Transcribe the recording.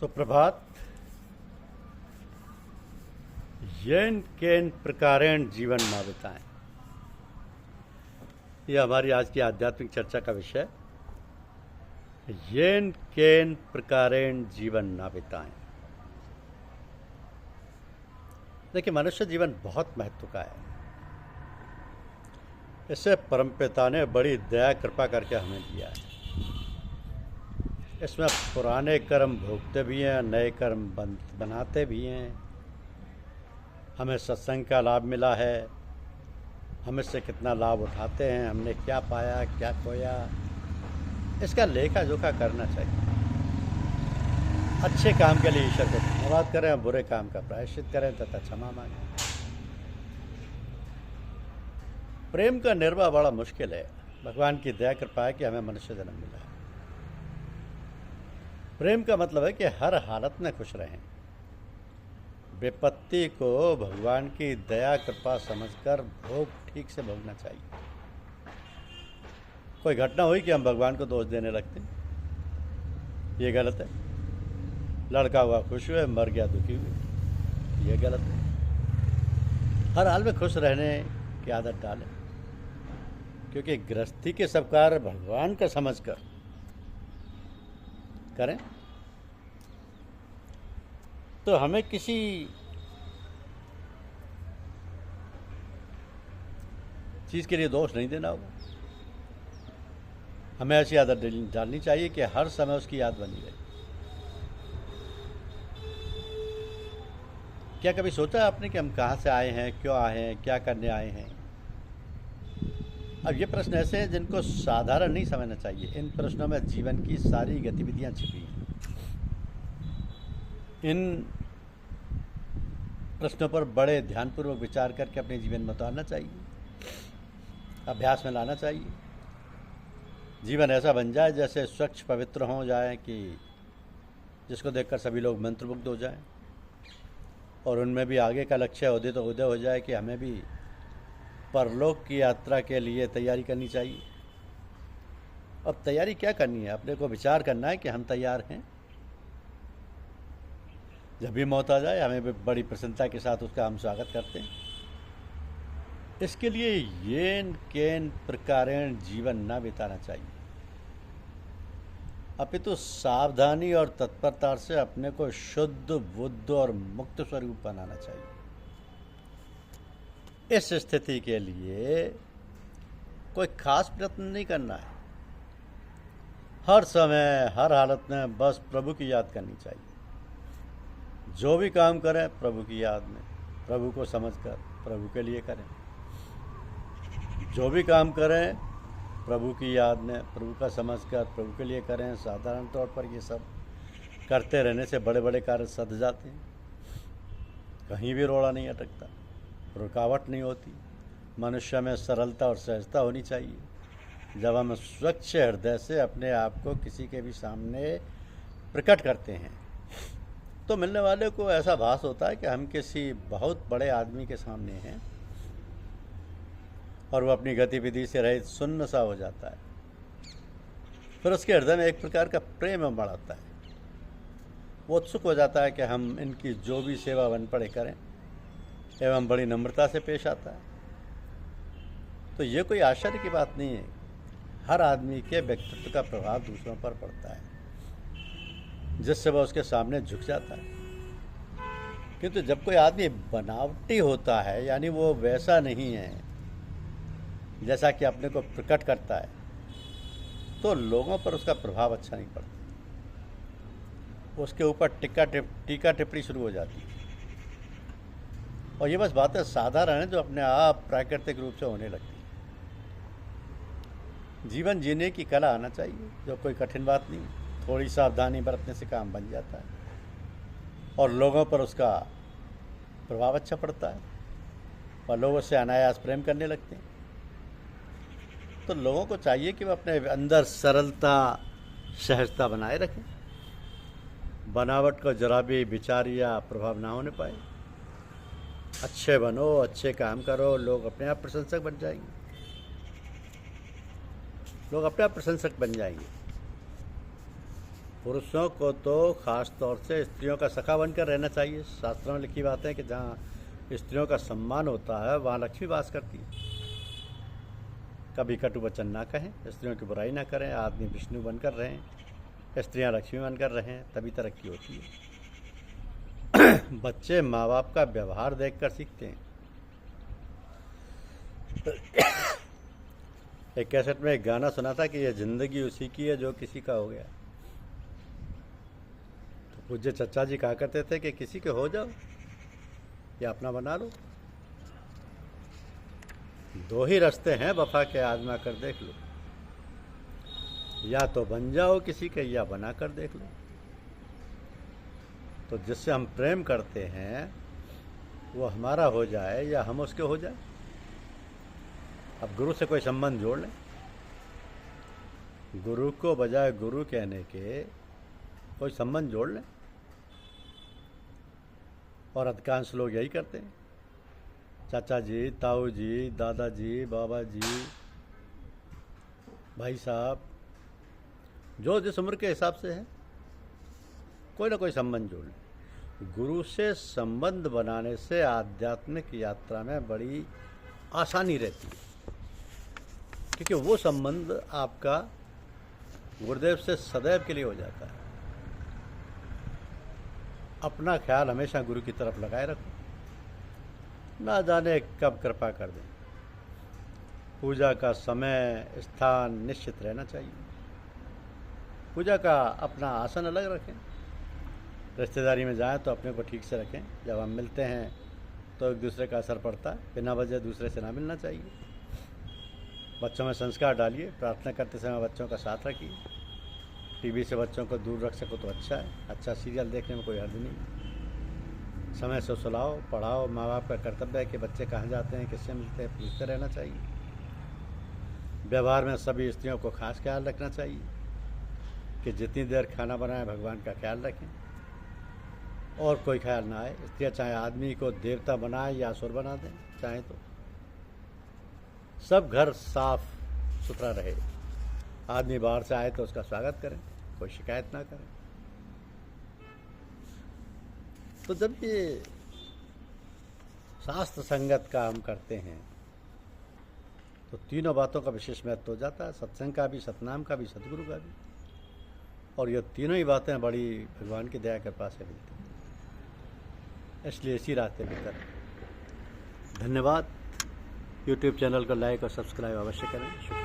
सुप्रभात। येन केन प्रकारेण जीवन ना बिताएं, यह हमारी आज की आध्यात्मिक चर्चा का विषय। येन केन प्रकारेण जीवन ना बिताएं। देखिए, मनुष्य जीवन बहुत महत्व का है। इसे परमपिता ने बड़ी दया कृपा करके हमें दिया है। इसमें पुराने कर्म भोगते भी हैं, नए कर्म बनाते भी हैं। हमें सत्संग का लाभ मिला है, हम इससे कितना लाभ उठाते हैं, हमने क्या पाया क्या खोया, इसका लेखा जोखा करना चाहिए। अच्छे काम के लिए ईश्वर को धन्यवाद करें और बुरे काम का प्रायश्चित करें तथा क्षमा मांगें। प्रेम का निर्वाह बड़ा मुश्किल है। भगवान की दया कृपा है कि हमें मनुष्य जन्म मिला है। प्रेम का मतलब है कि हर हालत में खुश रहें। विपत्ति को भगवान की दया कृपा समझकर भोग ठीक से भोगना चाहिए। कोई घटना हुई कि हम भगवान को दोष देने लगते हैं, ये गलत है। लड़का हुआ खुश हुए, मर गया दुखी हुए, ये गलत है। हर हाल में खुश रहने की आदत डालें, क्योंकि गृहस्थी के सब कार्य भगवान का समझकर करें तो हमें किसी चीज़ के लिए दोष नहीं देना होगा। हमें ऐसी आदत डालनी चाहिए कि हर समय उसकी याद बनी रहे। क्या कभी सोचा आपने कि हम कहाँ से आए हैं, क्यों आए हैं, क्या करने आए हैं? अब ये प्रश्न ऐसे हैं जिनको साधारण नहीं समझना चाहिए। इन प्रश्नों में जीवन की सारी गतिविधियां छिपी हैं। इन प्रश्नों पर बड़े ध्यानपूर्वक विचार करके अपने जीवन में उतारना चाहिए, अभ्यास में लाना चाहिए। जीवन ऐसा बन जाए जैसे स्वच्छ पवित्र हो जाए कि जिसको देखकर सभी लोग मंत्रमुग्ध हो जाएं, और उनमें भी आगे का लक्ष्य उदित हो जाए कि हमें भी परलोक की यात्रा के लिए तैयारी करनी चाहिए। अब तैयारी क्या करनी है? अपने को विचार करना है कि हम तैयार हैं। जब भी मौत आ जाए हमें भी बड़ी प्रसन्नता के साथ उसका हम स्वागत करते हैं। इसके लिए येन केन प्रकारेण जीवन न बिताना चाहिए, अपितु सावधानी और तत्परता से अपने को शुद्ध बुद्ध और मुक्त स्वरूप बनाना चाहिए। इस स्थिति के लिए कोई खास प्रयत्न नहीं करना है। हर समय हर हालत में बस प्रभु की याद करनी चाहिए। जो भी काम करें प्रभु की याद में, प्रभु को समझकर प्रभु के लिए करें। जो भी काम करें प्रभु की याद में, प्रभु का समझकर प्रभु के लिए करें। साधारण तौर पर ये सब करते रहने से बड़े बड़े कार्य सध जाते हैं। कहीं भी रोड़ा नहीं अटकता, रुकावट नहीं होती। मनुष्य में सरलता और सहजता होनी चाहिए। जब हम स्वच्छ हृदय से अपने आप को किसी के भी सामने प्रकट करते हैं तो मिलने वाले को ऐसा भास होता है कि हम किसी बहुत बड़े आदमी के सामने हैं, और वो अपनी गतिविधि से रहित सुन्न सा हो जाता है। फिर उसके हृदय में एक प्रकार का प्रेम बढ़ाता है। वो उत्सुक हो जाता है कि हम इनकी जो भी सेवा बन पड़े करें, एवं बड़ी नम्रता से पेश आता है। तो ये कोई आश्चर्य की बात नहीं है। हर आदमी के व्यक्तित्व का प्रभाव दूसरों पर पड़ता है, जिससे वह उसके सामने झुक जाता है। किंतु जब कोई आदमी बनावटी होता है, यानी वो वैसा नहीं है जैसा कि अपने को प्रकट करता है, तो लोगों पर उसका प्रभाव अच्छा नहीं पड़ता। उसके ऊपर टीका टिप्पणी शुरू हो जाती है। और ये बस बातें साधारण हैं जो अपने आप प्राकृतिक रूप से होने लगती हैं। जीवन जीने की कला आना चाहिए, जो कोई कठिन बात नहीं। थोड़ी सावधानी बरतने से काम बन जाता है और लोगों पर उसका प्रभाव अच्छा पड़ता है, और लोग उससे अनायास प्रेम करने लगते हैं। तो लोगों को चाहिए कि वह अपने अंदर सरलता सहजता बनाए रखें। बनावट को जरा भी विचार या प्रभाव ना होने पाए। अच्छे बनो, अच्छे काम करो, लोग अपने आप प्रशंसक बन जाएंगे। लोग अपने आप प्रशंसक बन जाएंगे। पुरुषों को तो खास तौर से स्त्रियों का सखा बनकर रहना चाहिए। शास्त्रों में लिखी बात है कि जहाँ स्त्रियों का सम्मान होता है वहाँ लक्ष्मी वास करती है। कभी कटु वचन ना कहें, स्त्रियों की बुराई ना करें, आदमी विष्णु बनकर रहें, स्त्रियां लक्ष्मी बनकर रहें, तभी तरक्की होती है। बच्चे माँ बाप का व्यवहार देखकर सीखते हैं। एक कैसेट में एक गाना सुना था कि यह जिंदगी उसी की है जो किसी का हो गया। तो पूज्य चचा जी कहा करते थे कि किसी के हो जाओ या अपना बना लो। दो ही रास्ते हैं वफा के, आजमा कर देख लो। या तो बन जाओ किसी के या बना कर देख लो। तो जिससे हम प्रेम करते हैं वो हमारा हो जाए या हम उसके हो जाए। अब गुरु से कोई संबंध जोड़ लें। गुरु को बजाय गुरु कहने के कोई संबंध जोड़ लें। और अधिकांश लोग यही करते हैं। चाचा जी, ताऊ जी, दादाजी, बाबा जी, भाई साहब, जो जिस उम्र के हिसाब से है कोई ना कोई संबंध जोड़ लें। गुरु से संबंध बनाने से आध्यात्मिक यात्रा में बड़ी आसानी रहती है, क्योंकि वो संबंध आपका गुरुदेव से सदैव के लिए हो जाता है। अपना ख्याल हमेशा गुरु की तरफ लगाए रखो, ना जाने कब कृपा कर दें। पूजा का समय स्थान निश्चित रहना चाहिए। पूजा का अपना आसन अलग रखें। रिश्तेदारी में जाएं तो अपने को ठीक से रखें। जब हम मिलते हैं तो एक दूसरे का असर पड़ता है, बिना वजह दूसरे से ना मिलना चाहिए। बच्चों में संस्कार डालिए। प्रार्थना करते समय बच्चों का साथ रखिए। टीवी से बच्चों को दूर रख सको तो अच्छा है। अच्छा सीरियल देखने में कोई हर्ज नहीं। समय से सुलाओ, पढ़ाओ। माँ बाप का कर्तव्य है कि बच्चे कहाँ जाते हैं, किससे मिलते हैं, पूछते रहना चाहिए। व्यवहार में सभी स्त्रियों को खास ख्याल रखना चाहिए कि जितनी देर खाना बनाए भगवान का ख्याल रखें और कोई ख्याल ना आए। स्त्रियाँ चाहे आदमी को देवता बनाए या असुर बना दें, चाहे तो सब घर साफ सुथरा रहे। आदमी बाहर से आए तो उसका स्वागत करें, कोई शिकायत ना करें। तो जब ये शास्त्र संगत का हम करते हैं तो तीनों बातों का विशेष महत्व हो जाता है। सत्संग का भी, सतनाम का भी, सतगुरु का भी। और ये तीनों ही बातें बड़ी भगवान की दया कृपा से मिलती हैं। इसलिए इसी रास्ते पे करें। धन्यवाद। यूट्यूब चैनल को लाइक और सब्सक्राइब अवश्य करें। शुक्रिया।